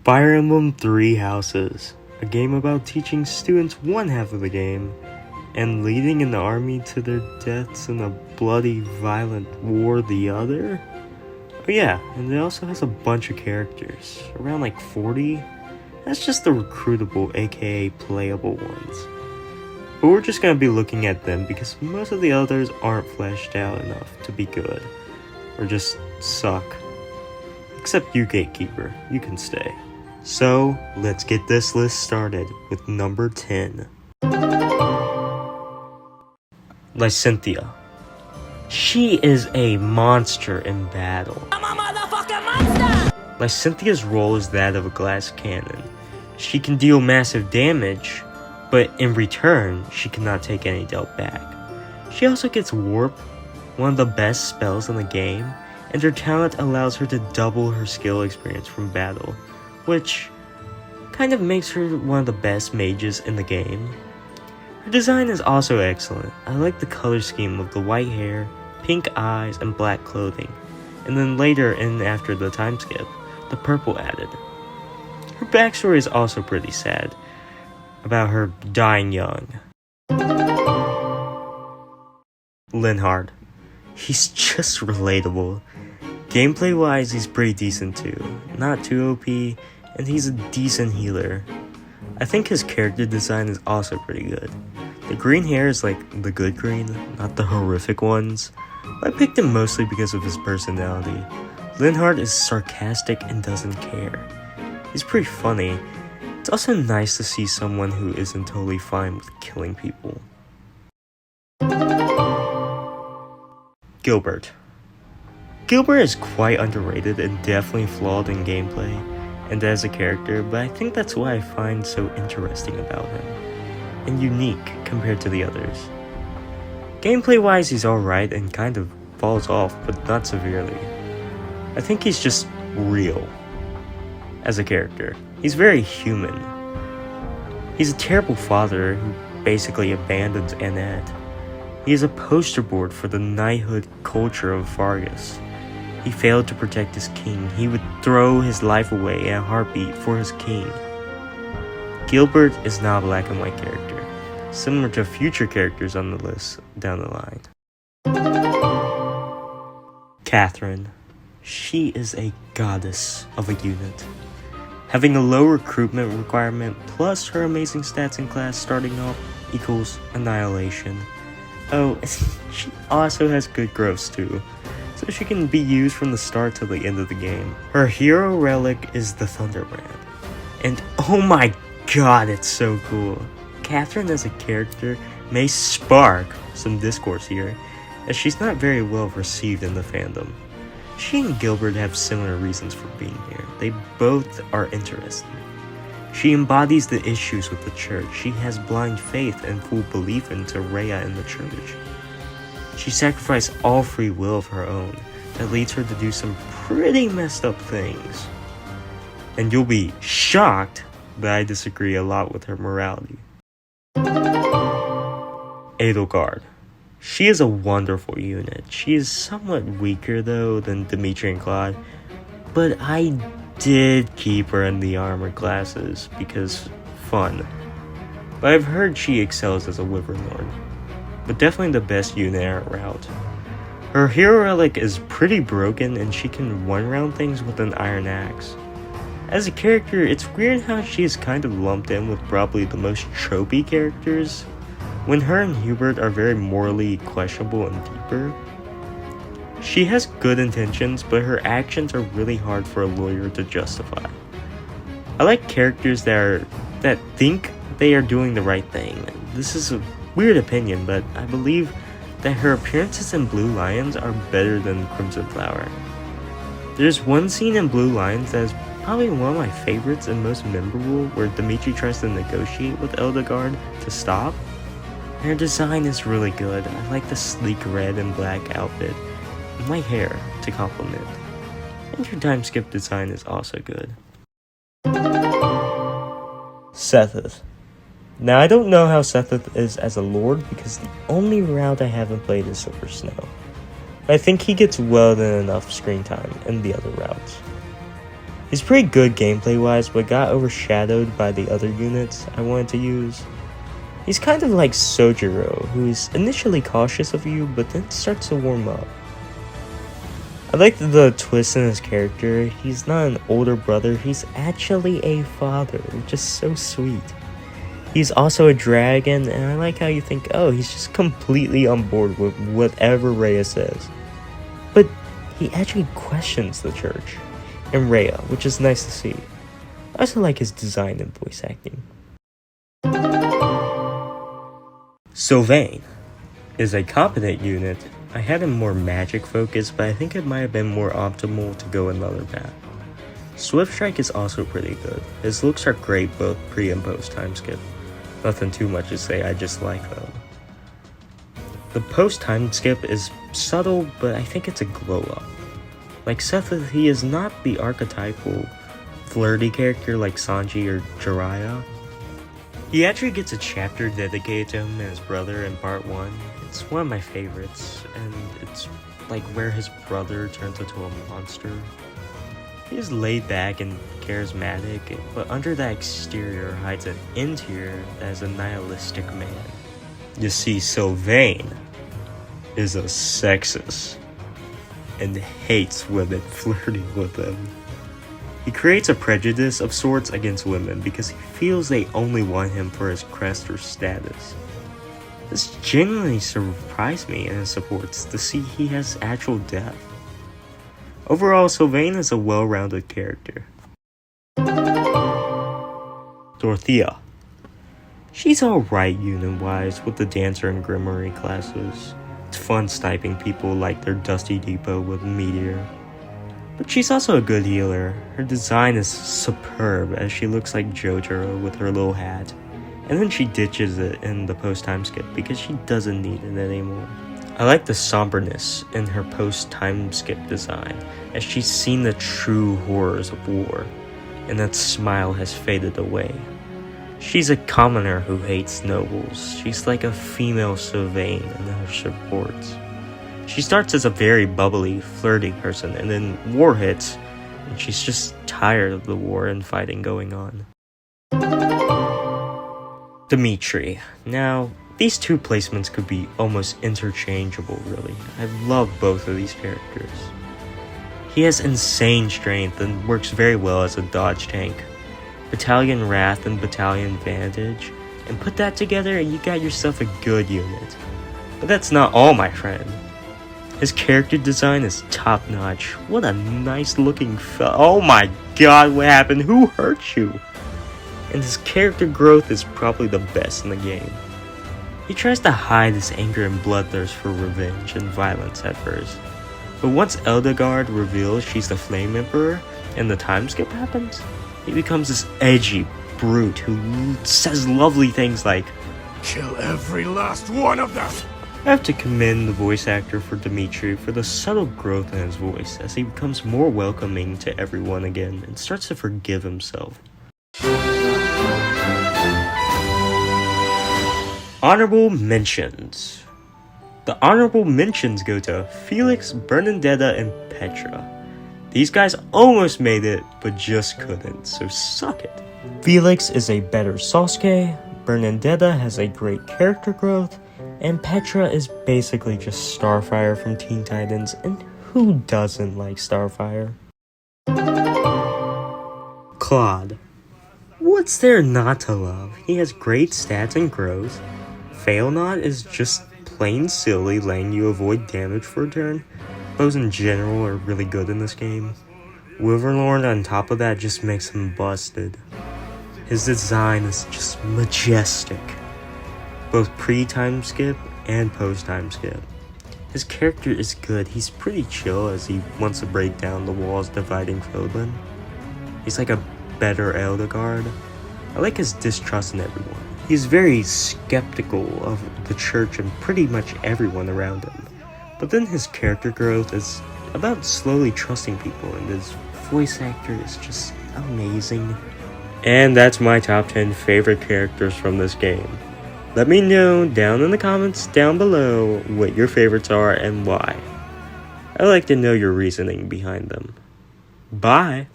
Fire Emblem Three Houses, a game about teaching students one half of the game and leading an army to their deaths in a bloody, violent war the other? Oh yeah, and it also has a bunch of characters, around like 40. That's just the recruitable, aka playable ones. But we're just gonna be looking at them because most of the others aren't fleshed out enough to be good, or just suck. Except you, Gatekeeper, you can stay. So, let's get this list started with number 10. Cynthia. She is a monster in battle. I'm a motherfucking monster! Cynthia's role is that of a glass cannon. She can deal massive damage, but in return, she cannot take any dealt back. She also gets Warp, one of the best spells in the game, and her talent allows her to double her skill experience from battle, which kind of makes her one of the best mages in the game. Her design is also excellent. I like the color scheme of the white hair, pink eyes, and black clothing, and then later and after the time skip, the purple added. Her backstory is also pretty sad, about her dying young. Linhardt. He's just relatable. Gameplay wise, he's pretty decent too. Not too OP, and he's a decent healer. I think his character design is also pretty good. The green hair is like the good green, not the horrific ones. I picked him mostly because of his personality. Linhardt is sarcastic and doesn't care. He's pretty funny. It's also nice to see someone who isn't totally fine with killing people. Gilbert. Gilbert is quite underrated and definitely flawed in gameplay and as a character, but I think that's what I find so interesting about him, and unique compared to the others. Gameplay wise, he's alright and kind of falls off, but not severely. I think he's just real as a character. He's very human. He's a terrible father who basically abandons Annette. He is a poster board for the knighthood culture of Fargus. He failed to protect his king. He would throw his life away in a heartbeat for his king. Gilbert is not a black and white character, similar to future characters on the list down the line. Catherine. She is a goddess of a unit. Having a low recruitment requirement plus her amazing stats in class starting off equals annihilation. Oh, she also has good growths too, so she can be used from the start to the end of the game. Her hero relic is the Thunderbrand, and oh my god, it's so cool. Catherine as a character may spark some discourse here, as she's not very well received in the fandom. She and Gilbert have similar reasons for being here. They both are interesting. She embodies the issues with the church. She has blind faith and full belief into Rhea and the church. She sacrificed all free will of her own that leads her to do some pretty messed up things. And you'll be shocked that I disagree a lot with her morality. Edelkard. She is a wonderful unit. She is somewhat weaker though than Dimitri and Claude, but I did keep her in the armor classes because fun. But I've heard she excels as a Wyvernlord, but definitely the best unit at route. Her hero relic is pretty broken and she can one-round things with an iron axe. As a character, it's weird how she is kind of lumped in with probably the most tropey characters, when her and Hubert are very morally questionable and deeper. She has good intentions, but her actions are really hard for a lawyer to justify. I like characters that think they are doing the right thing. This is a weird opinion, but I believe that her appearances in Blue Lions are better than Crimson Flower. There's one scene in Blue Lions that is probably one of my favorites and most memorable, where Dimitri tries to negotiate with Edelkard to stop. Her design is really good. I like the sleek red and black outfit, and my hair to complement. And her time skip design is also good. Sethith. Now I don't know how Sethith is as a lord because the only route I haven't played is Silver Snow. But I think he gets well than enough screen time in the other routes. He's pretty good gameplay wise, but got overshadowed by the other units I wanted to use. He's kind of like Sojiro, who's initially cautious of you, but then starts to warm up. I like the twist in his character. He's not an older brother, he's actually a father, which is so sweet. He's also a dragon, and I like how you think, oh, he's just completely on board with whatever Rhea says. But he actually questions the church and Rhea, which is nice to see. I also like his design and voice acting. Sylvain is a competent unit. I had him more magic focused, but I think it might have been more optimal to go another path. Swift Strike is also pretty good. His looks are great both pre and post time skip. Nothing too much to say, I just like them. The post time skip is subtle, but I think it's a glow up. Like Seth, he is not the archetypal flirty character like Sanji or Jiraiya. He actually gets a chapter dedicated to him and his brother in part 1. It's one of my favorites, and it's like where his brother turns into a monster. He's laid back and charismatic, but under that exterior hides an interior that is a nihilistic man. You see, Sylvain is a sexist and hates women flirting with him. He creates a prejudice of sorts against women because he feels they only want him for his crest or status. This genuinely surprised me in his supports to see he has actual depth. Overall, Sylvain is a well-rounded character. Dorothea. She's alright unit-wise with the Dancer and Grimoire classes. It's fun sniping people like their Dusty Depot with Meteor. But she's also a good healer. Her design is superb as she looks like JoJo with her little hat. And then she ditches it in the post-time skip because she doesn't need it anymore. I like the somberness in her post-time skip design as she's seen the true horrors of war, and that smile has faded away. She's a commoner who hates nobles. She's like a female Sylvain in her supports. She starts as a very bubbly, flirty person, and then war hits, and she's just tired of the war and fighting going on. Dimitri. Now, these two placements could be almost interchangeable, really. I love both of these characters. He has insane strength and works very well as a dodge tank. Battalion Wrath and Battalion Vantage, and put that together and you got yourself a good unit. But that's not all, my friend. His character design is top notch. What a nice looking oh my god, what happened? Who hurt you? And his character growth is probably the best in the game. He tries to hide his anger and bloodthirst for revenge and violence at first. But once Edelkard reveals she's the Flame Emperor and the time skip happens, he becomes this edgy brute who says lovely things like, "Kill every last one of them!" I have to commend the voice actor for Dimitri for the subtle growth in his voice as he becomes more welcoming to everyone again and starts to forgive himself. Honorable mentions. The honorable mentions go to Felix, Bernadetta, and Petra. These guys almost made it, but just couldn't, so suck it. Felix is a better Sasuke, Bernadetta has a great character growth, and Petra is basically just Starfire from Teen Titans, and who doesn't like Starfire? Claude. What's there not to love? He has great stats and growth. Failnaught is just plain silly, letting you avoid damage for a turn. Bows in general are really good in this game. Wyverlord on top of that just makes him busted. His design is just majestic, both pre-time skip and post-time skip. His character is good. He's pretty chill as he wants to break down the walls dividing Fodlan. He's like a better Edelkard. I like his distrust in everyone. He's very skeptical of the church and pretty much everyone around him. But then his character growth is about slowly trusting people, and his voice actor is just amazing. And that's my top 10 favorite characters from this game. Let me know down in the comments down below what your favorites are and why. I'd like to know your reasoning behind them. Bye!